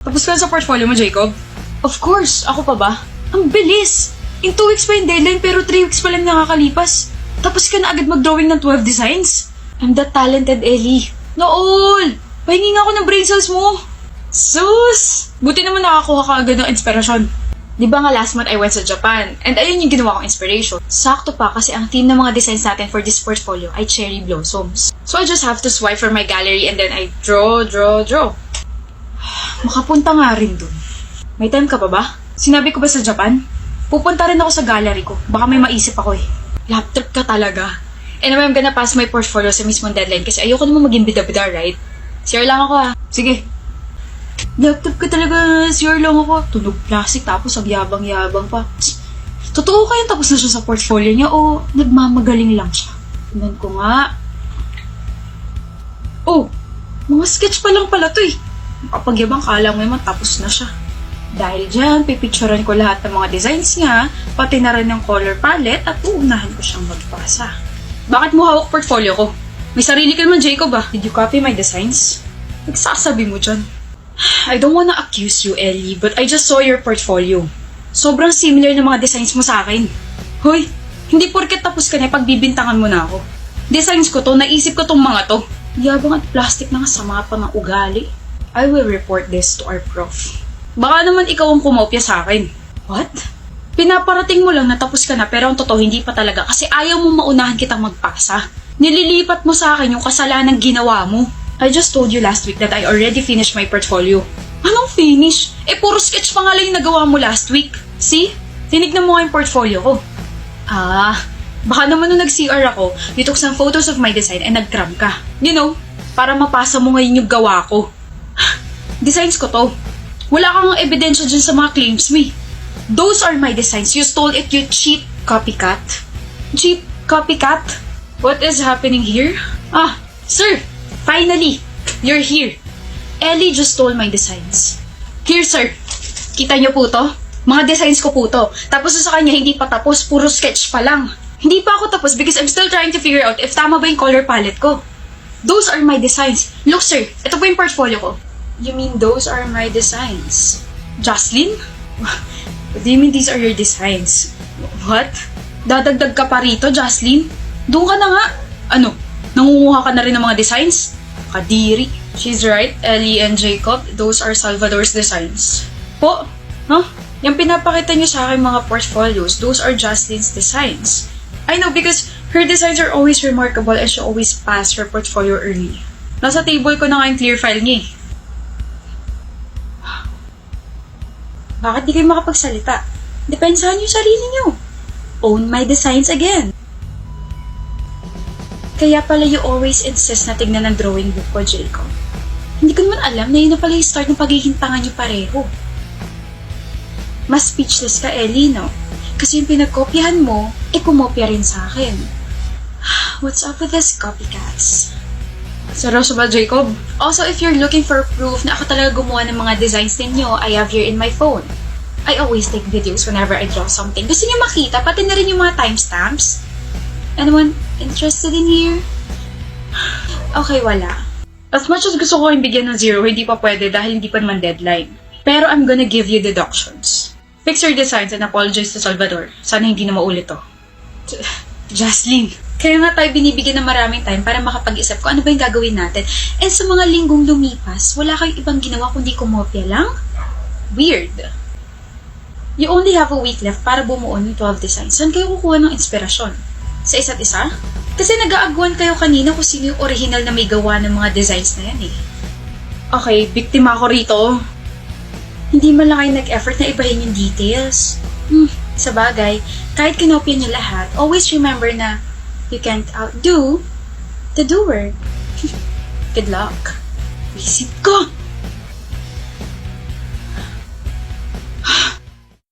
Tapos ka na sa portfolio mo, Jacob? Of course, ako pa ba? Ang bilis! In 2 weeks pa yung deadline pero 3 weeks pa lang nakakalipas. Tapos ka na agad mag-drawing ng 12 designs. I'm that talented, Ellie. Nool! Pahingi nga ako ng brain cells mo. Sus! Buti naman nakakuha ka agad ng inspirasyon. Di ba nga last month I went sa Japan and ayun yung ginawa kong inspiration. Sakto pa kasi ang theme ng mga designs natin for this portfolio ay cherry blossoms. So I just have to swipe for my gallery and then I draw. Makapunta nga rin dun. May time ka pa ba? Sinabi ko ba sa Japan? Pupunta rin ako sa gallery ko. Baka may maisip ako eh. Lap trip ka talaga. Anyway, I'm gonna pass my portfolio sa mismong deadline kasi ayoko naman maging bida-bida, right? Share lang ako ha. Sige. Laptop ka talaga, sure lang ako. Tunog plastic tapos ang yabang-yabang pa. Totoo kaya tapos na siya sa portfolio niya o nagmamagaling lang siya? Tignan ko nga. Oh, mga sketch pa lang pala to eh. Kapag yabang kala mo naman tapos na siya. Dahil dyan, pipicturean ko lahat ng mga designs niya, pati na rin ng color palette at uunahan ko siyang magpasa. Bakit mo hawak portfolio ko? May sarili ka naman, Jacob ah. Did you copy my designs? Nagsasabi mo dyan. I don't wanna accuse you, Ellie, but I just saw your portfolio. Sobrang similar ng mga designs mo sa akin. Hoy, hindi porket tapos ka na, pagbibintangan mo na ako. Designs ko to, naisip ko tong mga to. Yabang at plastic na nga, sama pa ng ugali. I will report this to our prof. Baka naman ikaw ang kumopya sa akin. What? Pinaparating mo lang na tapos ka na pero ang totoo hindi pa talaga kasi ayaw mo maunahan kitang magpasa. Nililipat mo sa akin yung kasalanan ginawa mo. I just told you last week that I already finished my portfolio. Anong finish? Puro sketch pa nga lang yung nagawa mo last week. See? Tinignan mo nga yung portfolio ko. Baka naman nung nag-CR ako, you took some photos of my design and nag-cram ka. You know, para mapasa mo ngayon yung gawa ko. Designs ko to. Wala kang ebidensya dyan sa mga claims mo. Those are my designs. You stole it, you cheap copycat. Cheap copycat? What is happening here? Sir! Finally! You're here. Ellie just stole my designs. Here, sir. Kita niyo po to? Mga designs ko po to. Tapos sa kanya, hindi pa tapos. Puro sketch pa lang. Hindi pa ako tapos because I'm still trying to figure out if tama ba yung color palette ko. Those are my designs. Look, sir. Ito po yung portfolio ko. You mean those are my designs? Jocelyn? What do you mean these are your designs? What? Dadagdag ka pa rito, Jocelyn? Doon ka na nga. Ano? Nangunguha ka na rin ng mga designs? Kadiri. She's right, Ellie and Jacob. Those are Salvador's designs. Po? Huh? Yung pinapakita niyo sa akin mga portfolios, those are Jocelyn's designs. I know because her designs are always remarkable and she always passed her portfolio early. Nasa table ko na nga yung clear file niya eh. Bakit di kayo makapagsalita? Depensahan niyo sarili niyo. Own my designs again. Kaya pala you always insist na tignan ang drawing book ko, Jacob. Hindi ko naman alam na yun na pala yung start ng pagiging tanga niyo pareho. Mas speechless ka, Ellie, no? Kasi yung pinagkopyahan mo, kumopya rin sa akin. What's up with this copycats? Seryoso ba, Jacob? Also, if you're looking for proof na ako talaga gumawa ng mga designs ninyo, I have here in my phone. I always take videos whenever I draw something. Gusto niyo makita, pati na rin yung mga timestamps. Anyone interested in here? Okay, wala. As much as gusto ko yung bigyan ng 0, hindi pa pwede dahil hindi pa naman deadline. Pero I'm gonna give you deductions. Fix your designs and apologize to Salvador. Sana hindi na maulit to. Jocelyn, kaya nga tayo binibigyan ng maraming time para makapag-isip ko ano ba yung gagawin natin. And sa mga linggong lumipas, wala kayong ibang ginawa kundi kumopya lang? Weird. You only have a week left para bumuo ng 12 designs. Saan kayo kukuha ng inspirasyon? Sa isa't isa? Kasi nag-aaguan kayo kanina kung sino yung original na may gawa ng mga designs na yan eh. Okay, biktima ako rito. Hindi man lang kayo nag-effort na ibahin yung details. Sa bagay, kahit kinopya niyo lahat, always remember na you can't outdo the doer. Good luck. Visit ko!